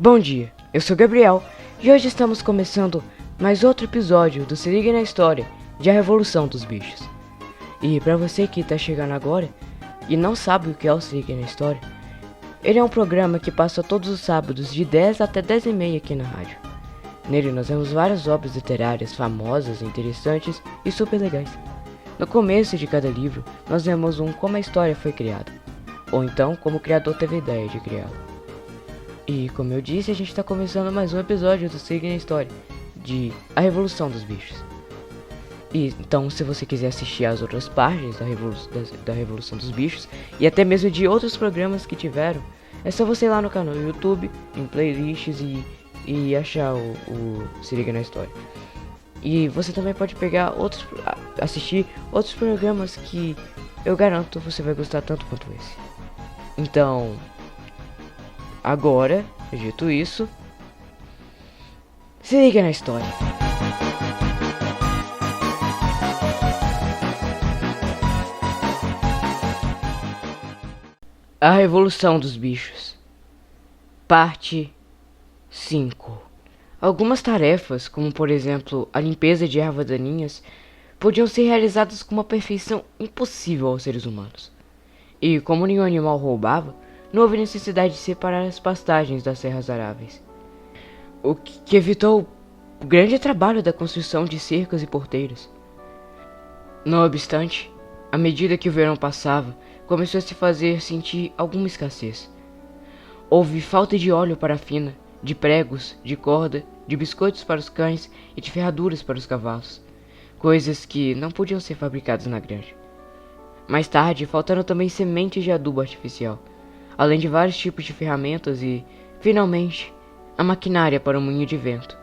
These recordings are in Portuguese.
Bom dia, eu sou Gabriel e hoje estamos começando mais outro episódio do Se Liga na História de A Revolução dos Bichos. E para você que está chegando agora e não sabe o que é o Se Liga na História, ele é um programa que passa todos os sábados de 10 até 10h30 aqui na rádio. Nele nós vemos várias obras literárias famosas, interessantes e super legais. No começo de cada livro nós vemos como a história foi criada, ou então como o criador teve a ideia de criá-la. E como eu disse, a gente está começando mais um episódio do Se Liga na História de A Revolução dos Bichos. E então, se você quiser assistir as outras páginas da Revolução dos Bichos e até mesmo de outros programas que tiveram, é só você ir lá no canal do YouTube, em playlists e achar o Se Liga na História. E você também pode assistir outros programas que eu garanto você vai gostar tanto quanto esse. Então, agora, dito isso, se liga na história. A Revolução dos Bichos, Parte 5. Algumas tarefas, como por exemplo a limpeza de ervas daninhas, podiam ser realizadas com uma perfeição impossível aos seres humanos. E como nenhum animal roubava, não houve necessidade de separar as pastagens das serras aráveis, o que evitou o grande trabalho da construção de cercas e porteiras. Não obstante, à medida que o verão passava, começou a se fazer sentir alguma escassez. Houve falta de óleo parafina, de pregos, de corda, de biscoitos para os cães e de ferraduras para os cavalos, coisas que não podiam ser fabricadas na granja. Mais tarde, faltaram também sementes de adubo artificial, além de vários tipos de ferramentas e, finalmente, a maquinária para o moinho de vento.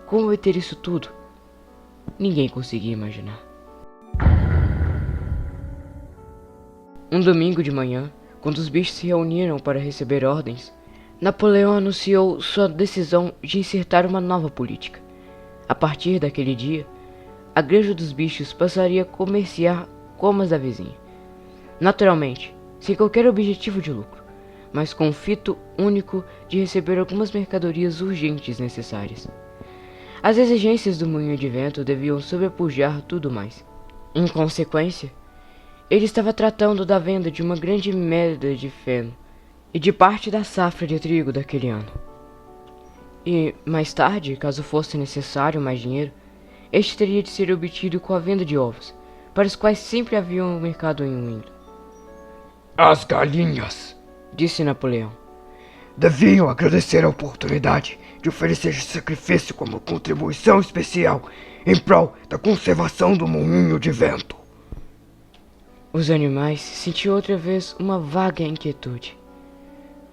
Como obter isso tudo? Ninguém conseguia imaginar. Um domingo de manhã, quando os bichos se reuniram para receber ordens, Napoleão anunciou sua decisão de insertar uma nova política. A partir daquele dia, a granja dos bichos passaria a comerciar como as da vizinha. Naturalmente, sem qualquer objetivo de lucro, mas com o fito único de receber algumas mercadorias urgentes necessárias. As exigências do moinho de vento deviam sobrepujar tudo mais. Em consequência, ele estava tratando da venda de uma grande média de feno e de parte da safra de trigo daquele ano. E, mais tarde, caso fosse necessário mais dinheiro, este teria de ser obtido com a venda de ovos, para os quais sempre havia um mercado em Windsor. As galinhas, Disse Napoleão. deviam agradecer a oportunidade de oferecer esse sacrifício como contribuição especial em prol da conservação do moinho de vento. Os animais sentiam outra vez uma vaga inquietude.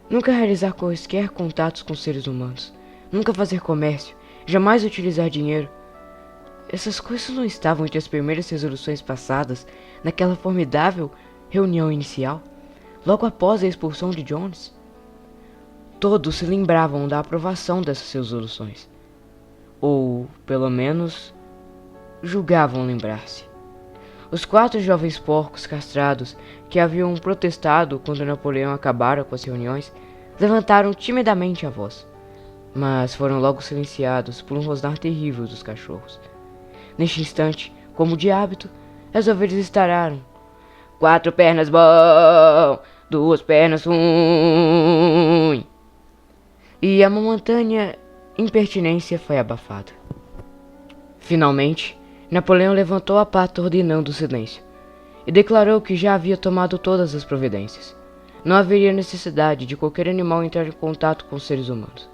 Nunca realizar quaisquer contatos com seres humanos, nunca fazer comércio, jamais utilizar dinheiro. Essas coisas não estavam entre as primeiras resoluções passadas naquela formidável reunião inicial, logo após a expulsão de Jones. Todos se lembravam da aprovação dessas resoluções, ou, pelo menos, julgavam lembrar-se. Os 4 jovens porcos castrados que haviam protestado quando Napoleão acabara com as reuniões levantaram timidamente a voz, mas foram logo silenciados por um rosnar terrível dos cachorros. Neste instante, como de hábito, as ovelhas estararam. 4 pernas bom, 2 pernas ruim. E a momentânea impertinência foi abafada. Finalmente, Napoleão levantou a pata ordenando o silêncio, e declarou que já havia tomado todas as providências. Não haveria necessidade de qualquer animal entrar em contato com os seres humanos,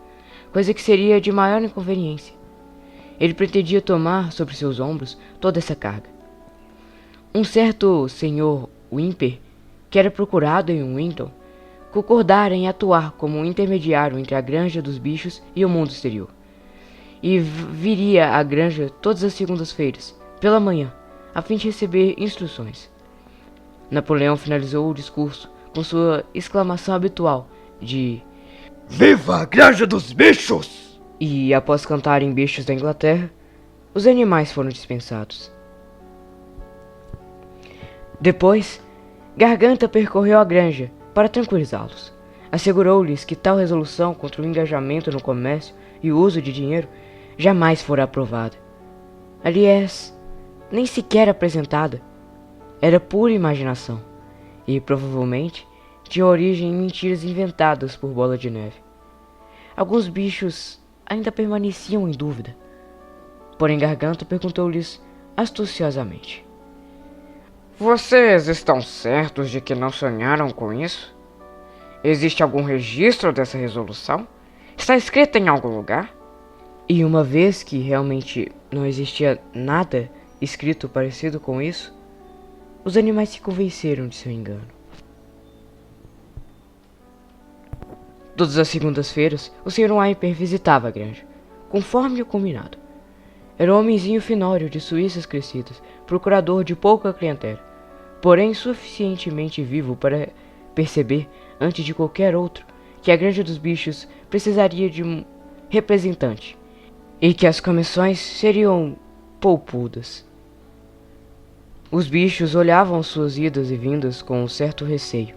coisa que seria de maior inconveniência. Ele pretendia tomar sobre seus ombros toda essa carga. Um certo senhor Whymper, que era procurado em Winton, concordara em atuar como um intermediário entre a granja dos bichos e o mundo exterior, e viria à granja todas as segundas-feiras, pela manhã, a fim de receber instruções. Napoleão finalizou o discurso com sua exclamação habitual de Viva a granja dos bichos! E, após cantarem bichos da Inglaterra, os animais foram dispensados. Depois, Garganta percorreu a granja para tranquilizá-los. Assegurou-lhes que tal resolução contra o engajamento no comércio e o uso de dinheiro jamais fora aprovada. Aliás, nem sequer apresentada. Era pura imaginação e, provavelmente, tinha origem em mentiras inventadas por Bola de Neve. Alguns bichos ainda permaneciam em dúvida. Porém, Garganta perguntou-lhes astuciosamente: Vocês estão certos de que não sonharam com isso? Existe algum registro dessa resolução? Está escrita em algum lugar? E uma vez que realmente não existia nada escrito parecido com isso, os animais se convenceram de seu engano. Todas as segundas-feiras, o Sr. Whymper visitava a granja, conforme o combinado. Era um homenzinho finório de suíças crescidas, procurador de pouca clientela, porém suficientemente vivo para perceber, antes de qualquer outro, que a Granja dos Bichos precisaria de um representante, e que as comissões seriam poupudas. Os bichos olhavam suas idas e vindas com um certo receio,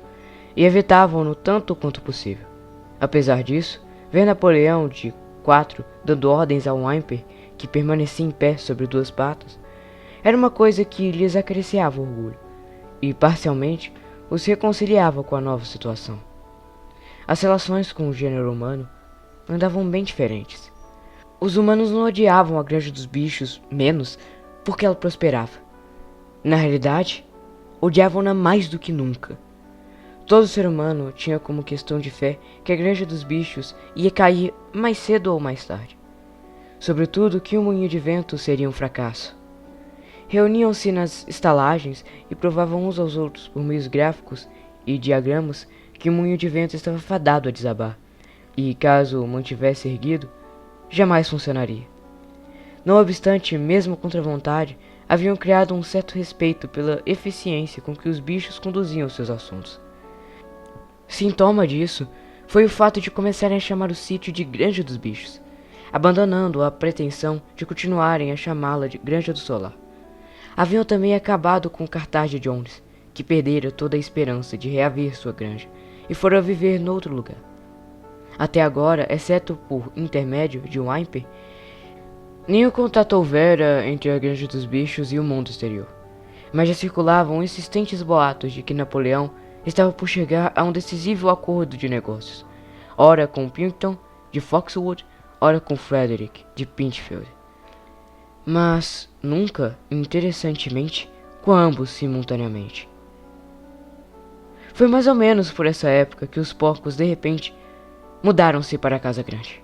e evitavam-no tanto quanto possível. Apesar disso, ver Napoleão de 4 dando ordens ao Whymper, que permanecia em pé sobre duas patas, era uma coisa que lhes acariciava orgulho, e parcialmente os reconciliava com a nova situação. As relações com o gênero humano andavam bem diferentes. Os humanos não odiavam a Granja dos Bichos menos porque ela prosperava. Na realidade, odiavam-na mais do que nunca. Todo ser humano tinha como questão de fé que a Granja dos Bichos ia cair mais cedo ou mais tarde. Sobretudo que o moinho de vento seria um fracasso. Reuniam-se nas estalagens e provavam uns aos outros por meios gráficos e diagramas que o moinho de vento estava fadado a desabar, e caso o mantivesse erguido, jamais funcionaria. Não obstante, mesmo contra a vontade, haviam criado um certo respeito pela eficiência com que os bichos conduziam seus assuntos. Sintoma disso foi o fato de começarem a chamar o sítio de Granja dos Bichos, abandonando a pretensão de continuarem a chamá-la de Granja do Solar. Haviam também acabado com o cartaz de Jones, que perdera toda a esperança de reaver sua granja, e fora viver noutro lugar. Até agora, exceto por intermédio de Whymper, nenhum contato houvera entre a Granja dos Bichos e o mundo exterior, mas já circulavam insistentes boatos de que Napoleão estava por chegar a um decisivo acordo de negócios, ora com Pynchon de Foxwood, ora com Frederick de Pinchfield, mas nunca, interessantemente, com ambos simultaneamente. Foi mais ou menos por essa época que os porcos de repente mudaram-se para a Casa Grande,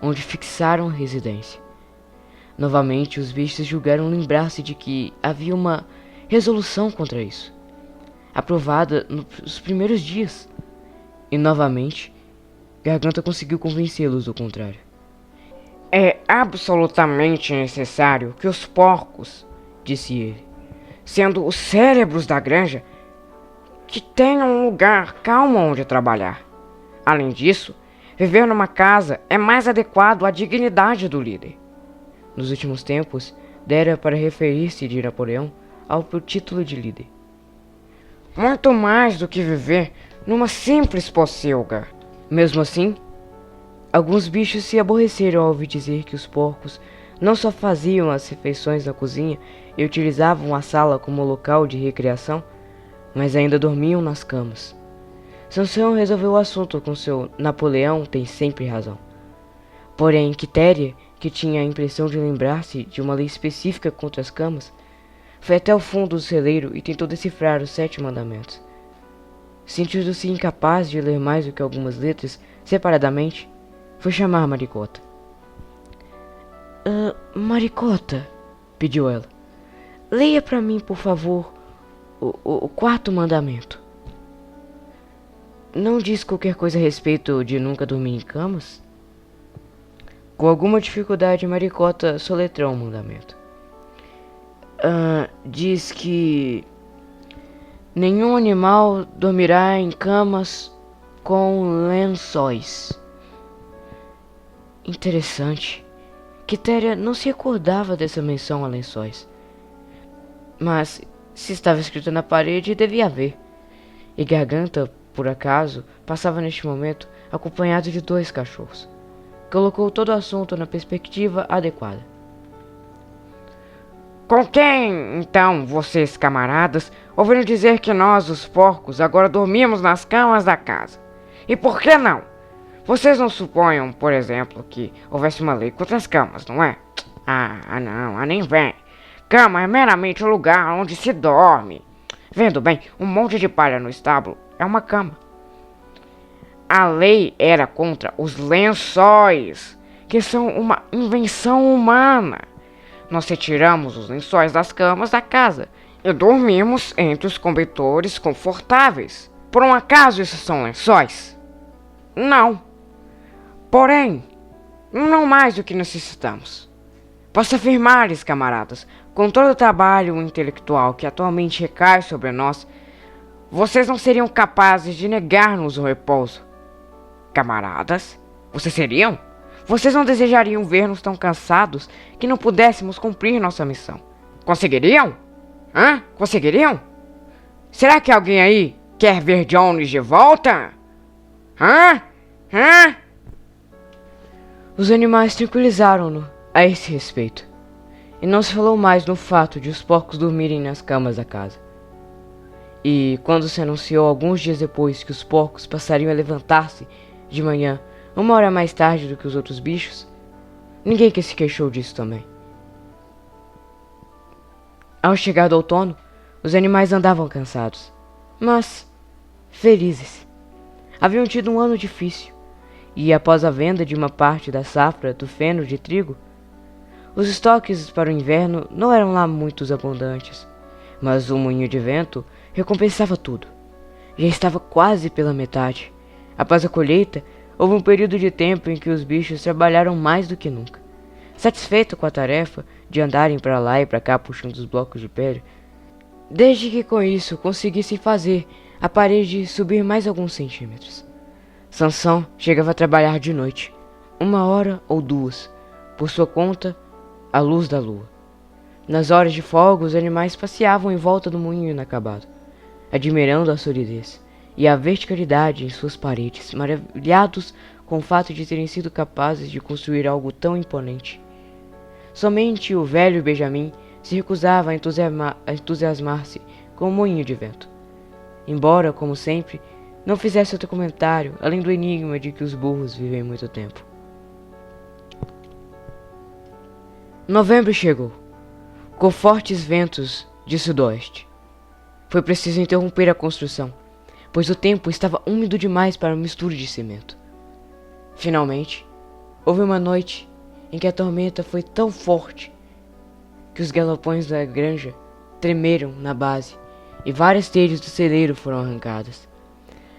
onde fixaram residência. Novamente os bichos julgaram lembrar-se de que havia uma resolução contra isso, aprovada nos primeiros dias, e novamente Garganta conseguiu convencê-los do contrário. É absolutamente necessário que os porcos, disse ele, sendo os cérebros da granja, que tenham um lugar calmo onde trabalhar. Além disso, viver numa casa é mais adequado à dignidade do líder. Nos últimos tempos, dera para referir-se de Napoleão ao título de líder. Muito mais do que viver numa simples pocilga. Mesmo assim, alguns bichos se aborreceram ao ouvir dizer que os porcos não só faziam as refeições na cozinha e utilizavam a sala como local de recreação, mas ainda dormiam nas camas. Sansão resolveu o assunto com seu Napoleão tem sempre razão. Porém, Quitéria, que tinha a impressão de lembrar-se de uma lei específica contra as camas, foi até o fundo do celeiro e tentou decifrar os 7 mandamentos. Sentindo-se incapaz de ler mais do que algumas letras separadamente, foi chamar Maricota. Maricota, pediu ela, leia para mim, por favor, o 4º mandamento. Não diz qualquer coisa a respeito de nunca dormir em camas? Com alguma dificuldade, Maricota soletrou o mandamento. Diz que nenhum animal dormirá em camas com lençóis. Interessante. Quitéria não se recordava dessa menção a lençóis. Mas, se estava escrito na parede, devia haver. E Garganta, por acaso, passava neste momento acompanhado de 2 cachorros. Colocou todo o assunto na perspectiva adequada. Com quem, então, vocês, camaradas, ouviram dizer que nós, os porcos, agora dormimos nas camas da casa? E por que não? Vocês não suponham, por exemplo, que houvesse uma lei contra as camas, não é? Não, nem vem. Cama é meramente o lugar onde se dorme. Vendo bem, um monte de palha no estábulo é uma cama. A lei era contra os lençóis, que são uma invenção humana. Nós retiramos os lençóis das camas da casa e dormimos entre os cobertores confortáveis. Por um acaso isso são lençóis? Não. Porém, não mais do que necessitamos. Posso afirmar-lhes, camaradas, com todo o trabalho intelectual que atualmente recai sobre nós, vocês não seriam capazes de negar-nos o repouso. Camaradas, vocês seriam? Vocês não desejariam ver-nos tão cansados que não pudéssemos cumprir nossa missão? Conseguiriam? Conseguiriam? Será que alguém aí quer ver Jones de volta? Os animais tranquilizaram-no a esse respeito, e não se falou mais no fato de os porcos dormirem nas camas da casa. E quando se anunciou alguns dias depois que os porcos passariam a levantar-se de manhã 1 hora mais tarde do que os outros bichos, ninguém que se queixou disso também. Ao chegar do outono, os animais andavam cansados, mas felizes. Haviam tido um ano difícil, e após a venda de uma parte da safra do feno de trigo, os estoques para o inverno não eram lá muito abundantes, mas o moinho de vento recompensava tudo. Já estava quase pela metade. Após a colheita, houve um período de tempo em que os bichos trabalharam mais do que nunca. Satisfeito com a tarefa de andarem para lá e para cá puxando os blocos de pedra, desde que com isso conseguissem fazer a parede subir mais alguns centímetros. Sansão chegava a trabalhar de noite, 1 hora ou 2, por sua conta, à luz da lua. Nas horas de folga, os animais passeavam em volta do moinho inacabado, admirando a solidez e a verticalidade em suas paredes, maravilhados com o fato de terem sido capazes de construir algo tão imponente. Somente o velho Benjamin se recusava a entusiasmar-se com o moinho de vento, embora, como sempre, não fizesse outro comentário além do enigma de que os burros vivem muito tempo. Novembro chegou, com fortes ventos de sudoeste. Foi preciso interromper a construção, pois o tempo estava úmido demais para uma mistura de cimento. Finalmente, houve uma noite em que a tormenta foi tão forte que os galopões da granja tremeram na base e várias telhas do celeiro foram arrancadas.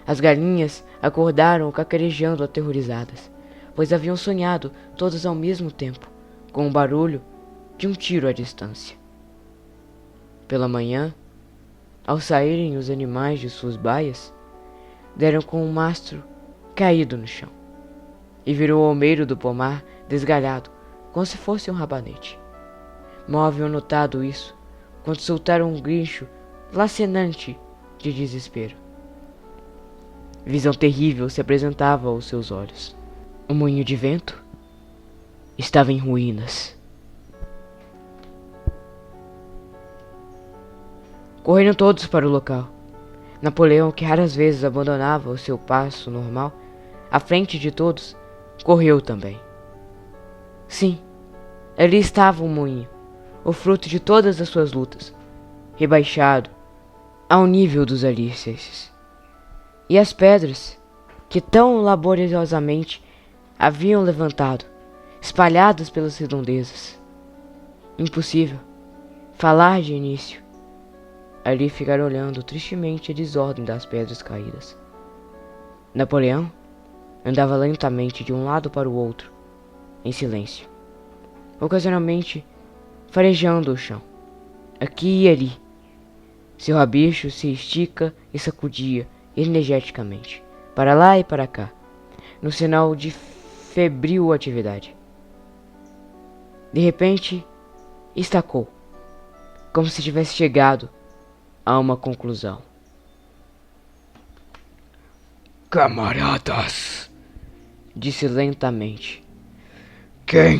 As galinhas acordaram cacarejando aterrorizadas, pois haviam sonhado todas ao mesmo tempo, com o barulho de um tiro à distância. Pela manhã, ao saírem os animais de suas baias, deram com um mastro caído no chão, e virou o almeiro do pomar desgalhado, como se fosse um rabanete. Mal haviam notado isso, quando soltaram um guincho lacerante de desespero. Visão terrível se apresentava aos seus olhos. O moinho de vento estava em ruínas. Correram todos para o local. Napoleão, que raras vezes abandonava o seu passo normal, à frente de todos, correu também. Sim, ali estava o moinho, o fruto de todas as suas lutas, rebaixado ao nível dos alicerces. E as pedras, que tão laboriosamente haviam levantado, espalhadas pelas redondezas. Impossível falar de início. Ali ficaram olhando tristemente a desordem das pedras caídas. Napoleão andava lentamente de um lado para o outro, em silêncio, ocasionalmente farejando o chão, aqui e ali. Seu rabicho se estica e sacudia energeticamente, para lá e para cá, no sinal de febril atividade. De repente, estacou, como se tivesse chegado a uma conclusão. Camaradas, disse lentamente. quem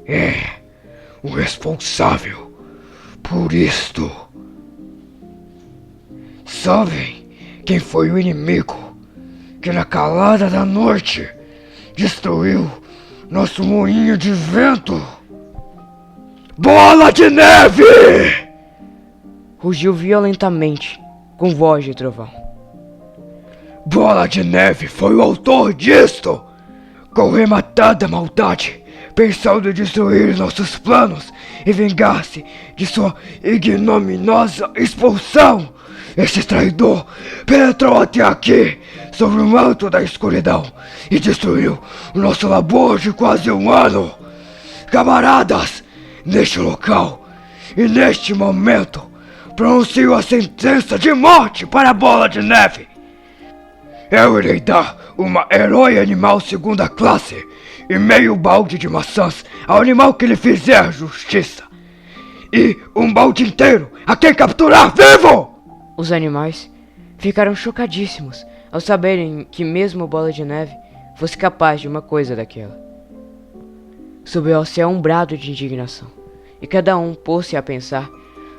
é o responsável por isto? Sabem quem foi o inimigo que na calada da noite destruiu nosso moinho de vento? Bola de Neve! Rugiu violentamente, com voz de trovão. Bola de Neve foi o autor disto! Com rematada maldade, pensando em destruir nossos planos e vingar-se de sua ignominiosa expulsão, esse traidor penetrou até aqui, sobre o manto da escuridão, e destruiu o nosso labor de quase um ano. Camaradas, neste local e neste momento, pronuncio a sentença de morte para a Bola de Neve. Eu irei dar uma herói animal segunda classe e meio balde de maçãs ao animal que lhe fizer justiça. E um balde inteiro a quem capturar vivo! Os animais ficaram chocadíssimos ao saberem que mesmo Bola de Neve fosse capaz de uma coisa daquela. Subiu ao céu um brado de indignação, e cada um pôs-se a pensar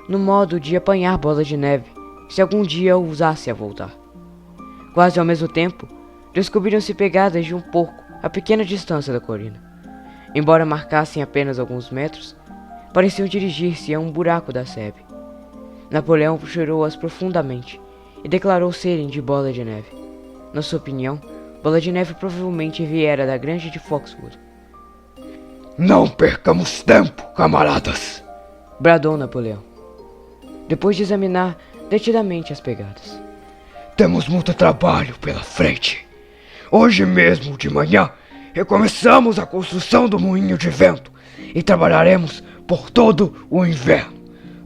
no modo de apanhar Bola de Neve se algum dia o usasse a voltar. Quase ao mesmo tempo, descobriram-se pegadas de um porco a pequena distância da colina. Embora marcassem apenas alguns metros, pareciam dirigir-se a um buraco da sebe. Napoleão cheirou-as profundamente e declarou serem de Bola de Neve. Na sua opinião, Bola de Neve provavelmente viera da granja de Foxwood. Não percamos tempo, camaradas! Bradou Napoleão, depois de examinar detidamente as pegadas. Temos muito trabalho pela frente. Hoje mesmo de manhã, recomeçamos a construção do moinho de vento e trabalharemos por todo o inverno,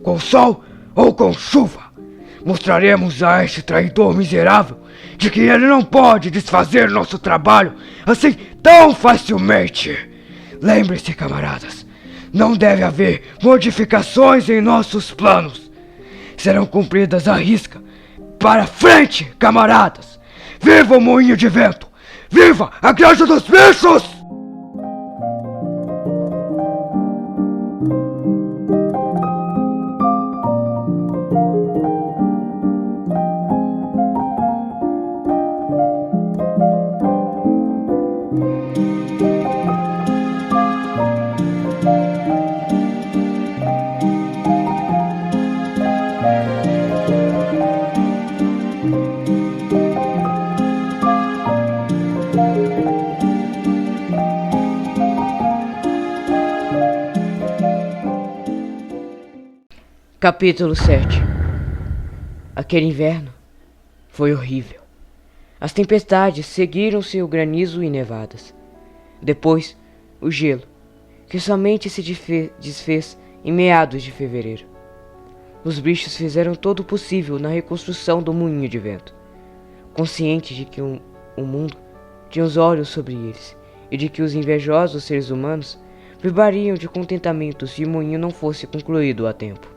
com sol ou com chuva. Mostraremos a este traidor miserável de que ele não pode desfazer nosso trabalho assim tão facilmente. Lembre-se, camaradas, não deve haver modificações em nossos planos. Serão cumpridas à risca. Para frente, camaradas! Viva o moinho de vento! Viva a granja dos bichos! Capítulo 7. Aquele inverno foi horrível. As tempestades seguiram-se o granizo e nevadas. Depois, o gelo, que somente se desfez em meados de fevereiro. Os bichos fizeram todo o possível na reconstrução do moinho de vento, conscientes de que o mundo tinha os olhos sobre eles e de que os invejosos seres humanos vibrariam de contentamento se o moinho não fosse concluído a tempo.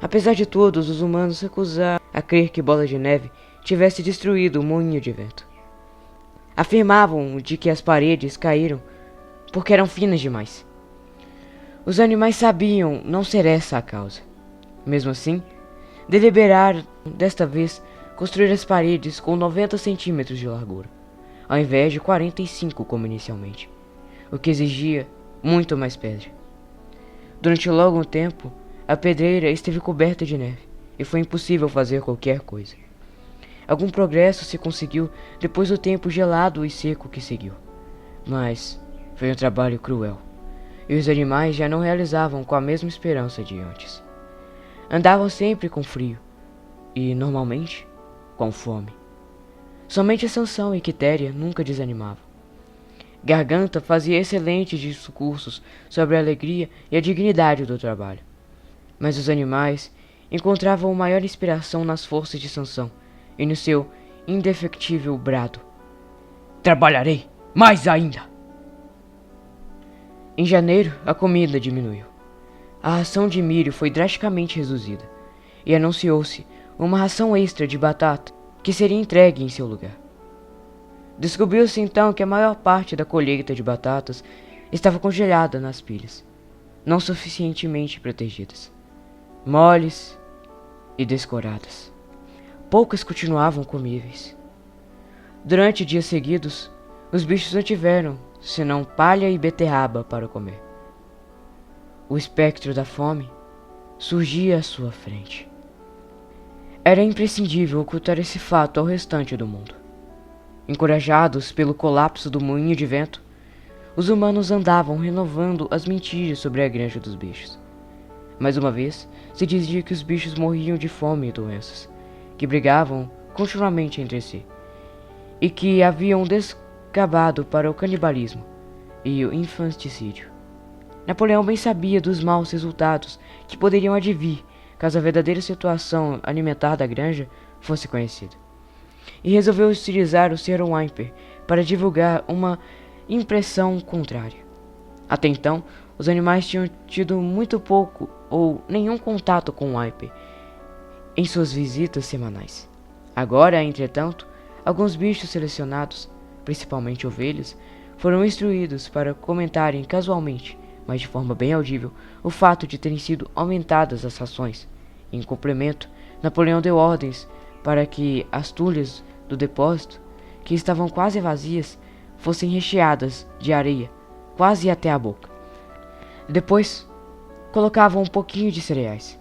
Apesar de todos, os humanos recusaram a crer que Bola de Neve tivesse destruído o moinho de vento. Afirmavam de que as paredes caíram porque eram finas demais. Os animais sabiam não ser essa a causa. Mesmo assim, deliberaram desta vez construir as paredes com 90 centímetros de largura, ao invés de 45 como inicialmente, o que exigia muito mais pedra. Durante longo tempo, a pedreira esteve coberta de neve e foi impossível fazer qualquer coisa. Algum progresso se conseguiu depois do tempo gelado e seco que seguiu, mas foi um trabalho cruel, e os animais já não realizavam com a mesma esperança de antes. Andavam sempre com frio e, normalmente, com fome. Somente Sansão e Quitéria nunca desanimavam. Garganta fazia excelentes discursos sobre a alegria e a dignidade do trabalho. Mas os animais encontravam maior inspiração nas forças de Sansão e no seu indefectível brado: "Trabalharei mais ainda!" Em janeiro, a comida diminuiu. A ração de milho foi drasticamente reduzida e anunciou-se uma ração extra de batata que seria entregue em seu lugar. Descobriu-se então que a maior parte da colheita de batatas estava congelada nas pilhas, não suficientemente protegidas, moles e descoradas. Poucas continuavam comíveis. Durante dias seguidos, os bichos não tiveram senão palha e beterraba para comer. O espectro da fome surgia à sua frente. Era imprescindível ocultar esse fato ao restante do mundo. Encorajados pelo colapso do moinho de vento, os humanos andavam renovando as mentiras sobre a granja dos bichos. Mais uma vez, se dizia que os bichos morriam de fome e doenças, que brigavam continuamente entre si, e que haviam descabado para o canibalismo e o infanticídio. Napoleão bem sabia dos maus resultados que poderiam advir caso a verdadeira situação alimentar da granja fosse conhecida, e resolveu utilizar o Sr. Whymper para divulgar uma impressão contrária. Até então, os animais tinham tido muito pouco ou nenhum contato com Whymper em suas visitas semanais. Agora, entretanto, alguns bichos selecionados, principalmente ovelhas, foram instruídos para comentarem casualmente, mas de forma bem audível, o fato de terem sido aumentadas as rações. Em complemento, Napoleão deu ordens para que as tulhas do depósito, que estavam quase vazias, fossem recheadas de areia, quase até a boca. Depois, colocavam um pouquinho de cereais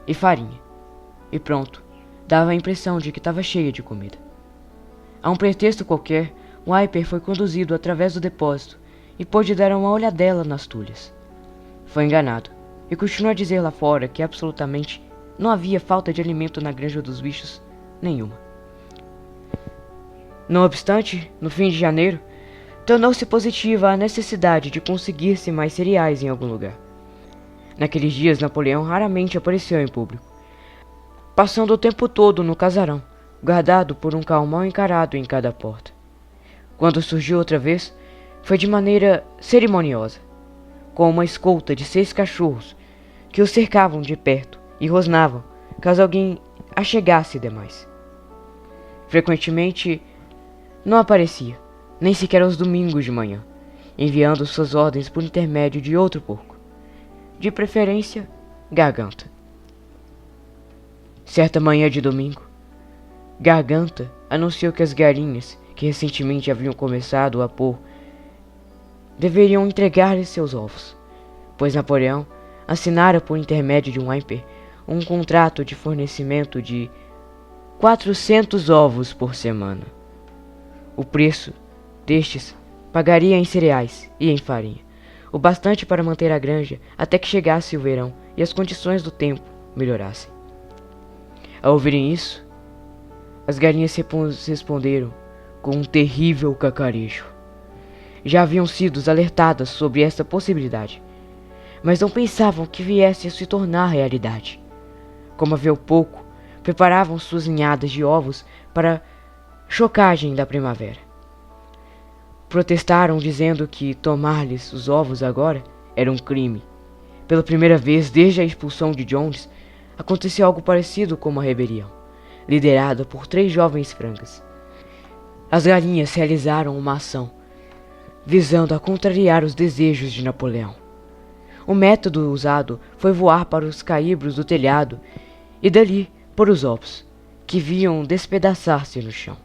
e farinha, e pronto, dava a impressão de que estava cheia de comida. A um pretexto qualquer, Whymper foi conduzido através do depósito e pôde dar uma olhadela nas tulhas. Foi enganado e continuou a dizer lá fora que absolutamente não havia falta de alimento na granja dos bichos nenhuma. Não obstante, no fim de janeiro, tornou-se positiva a necessidade de conseguir-se mais cereais em algum lugar. Naqueles dias, Napoleão raramente apareceu em público, passando o tempo todo no casarão, guardado por um calmão encarado em cada porta. Quando surgiu outra vez, foi de maneira cerimoniosa, com uma escolta de 6 cachorros que o cercavam de perto e rosnavam caso alguém achegasse demais. Frequentemente não aparecia, nem sequer aos domingos de manhã, enviando suas ordens por intermédio de outro porco, de preferência Garganta. Certa manhã de domingo, Garganta anunciou que as galinhas, que recentemente haviam começado a pôr, deveriam entregar-lhe seus ovos, pois Napoleão assinara por intermédio de Whymper um contrato de fornecimento de 400 ovos por semana. O preço destes pagaria em cereais e em farinha, o bastante para manter a granja até que chegasse o verão e as condições do tempo melhorassem. Ao ouvirem isso, as galinhas responderam com um terrível cacarejo. Já haviam sido alertadas sobre essa possibilidade, mas não pensavam que viesse a se tornar realidade. Como havia pouco, preparavam suas ninhadas de ovos para a chocagem da primavera. Protestaram dizendo que tomar-lhes os ovos agora era um crime. Pela primeira vez desde a expulsão de Jones, aconteceu algo parecido com uma rebelião, liderada por 3 jovens frangas. As galinhas realizaram uma ação, visando a contrariar os desejos de Napoleão. O método usado foi voar para os caibros do telhado e dali por os ovos, que viam despedaçar-se no chão.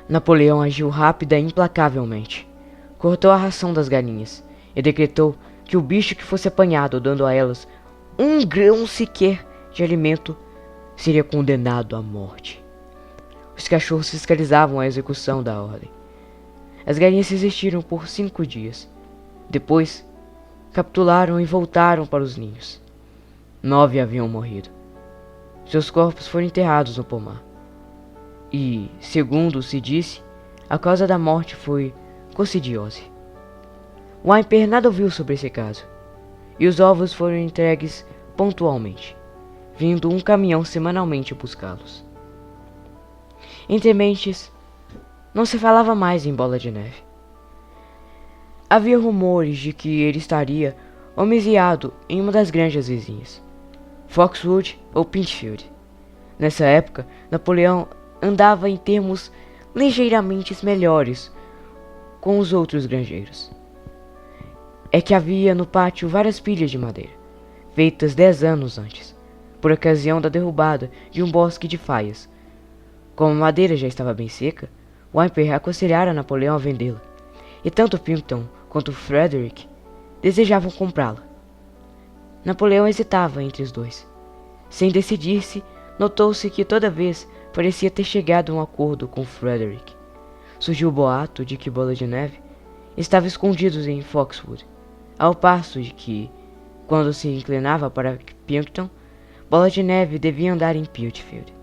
Napoleão agiu rápida e implacavelmente. Cortou a ração das galinhas e decretou que o bicho que fosse apanhado dando a elas um grão sequer de alimento seria condenado à morte. Os cachorros fiscalizavam a execução da ordem. As galinhas resistiram por 5 dias. Depois, capitularam e voltaram para os ninhos. 9 haviam morrido. Seus corpos foram enterrados no pomar. E, segundo se disse, a causa da morte foi coccidiose. Whymper nada ouviu sobre esse caso, e os ovos foram entregues pontualmente, vindo um caminhão semanalmente buscá-los. Entre mentes, não se falava mais em Bola de Neve. Havia rumores de que ele estaria homiziado em uma das granjas vizinhas, Foxwood ou Pinchfield. Nessa época, Napoleão andava em termos ligeiramente melhores com os outros granjeiros. É que havia no pátio várias pilhas de madeira, feitas 10 anos antes, por ocasião da derrubada de um bosque de faias. Como a madeira já estava bem seca, Whymper aconselhara Napoleão a vendê-la, e tanto Pilkington quanto Frederick desejavam comprá-la. Napoleão hesitava entre os dois. Sem decidir-se, notou-se que toda vez parecia ter chegado a um acordo com Frederick. Surgiu o boato de que Bola de Neve estava escondido em Foxwood, ao passo de que, quando se inclinava para Pilkington, Bola de Neve devia andar em Piltfield.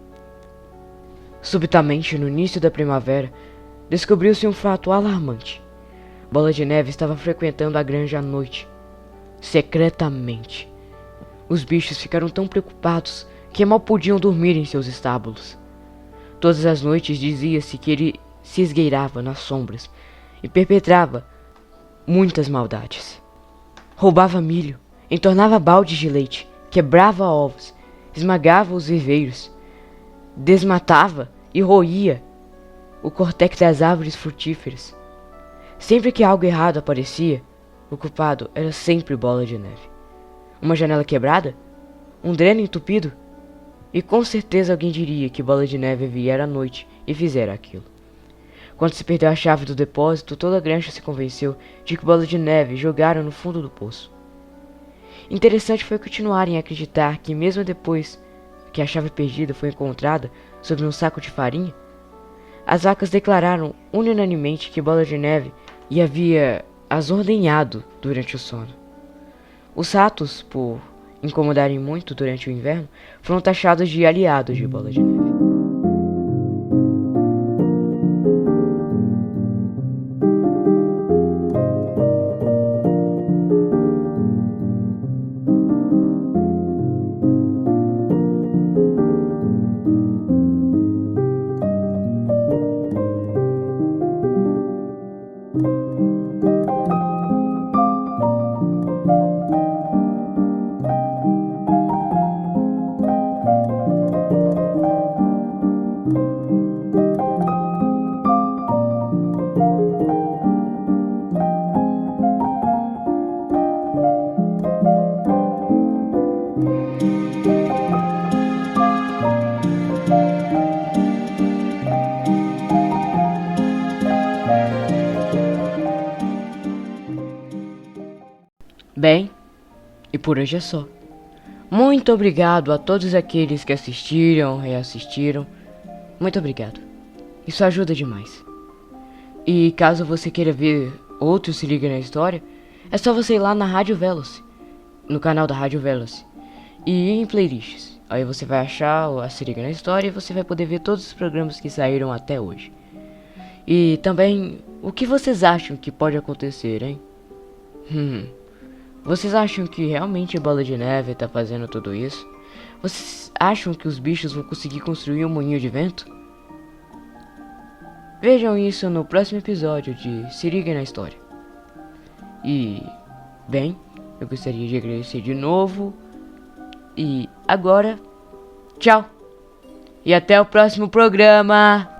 Subitamente, no início da primavera, descobriu-se um fato alarmante. Bola de Neve estava frequentando a granja à noite, secretamente. Os bichos ficaram tão preocupados que mal podiam dormir em seus estábulos. Todas as noites dizia-se que ele se esgueirava nas sombras e perpetrava muitas maldades. Roubava milho, entornava baldes de leite, quebrava ovos, esmagava os viveiros, desmatava e roía o córtex das árvores frutíferas. Sempre que algo errado aparecia, o culpado era sempre Bola de Neve. Uma janela quebrada? Um dreno entupido? E com certeza alguém diria que Bola de Neve viera à noite e fizera aquilo. Quando se perdeu a chave do depósito, toda a granja se convenceu de que Bola de Neve jogara no fundo do poço. Interessante foi continuarem a acreditar que mesmo depois que a chave perdida foi encontrada sobre um saco de farinha, as vacas declararam unanimemente que Bola de Neve havia as ordenhado durante o sono. Os ratos, por incomodarem muito durante o inverno, foram taxados de aliados de Bola de Neve. Bem, e por hoje é só. Muito obrigado a todos aqueles que assistiram, reassistiram. Muito obrigado. Isso ajuda demais. E caso você queira ver outro Se Liga na História, é só você ir lá na Rádio Veloce, no canal da Rádio Veloce, e ir em playlists. Aí você vai achar a Se Liga na História e você vai poder ver todos os programas que saíram até hoje. E também, o que vocês acham que pode acontecer, hein? Vocês acham que realmente a Bola de Neve tá fazendo tudo isso? Vocês acham que os bichos vão conseguir construir um moinho de vento? Vejam isso no próximo episódio de Se Liga na História. E, bem, eu gostaria de agradecer de novo. E agora, tchau! E até o próximo programa!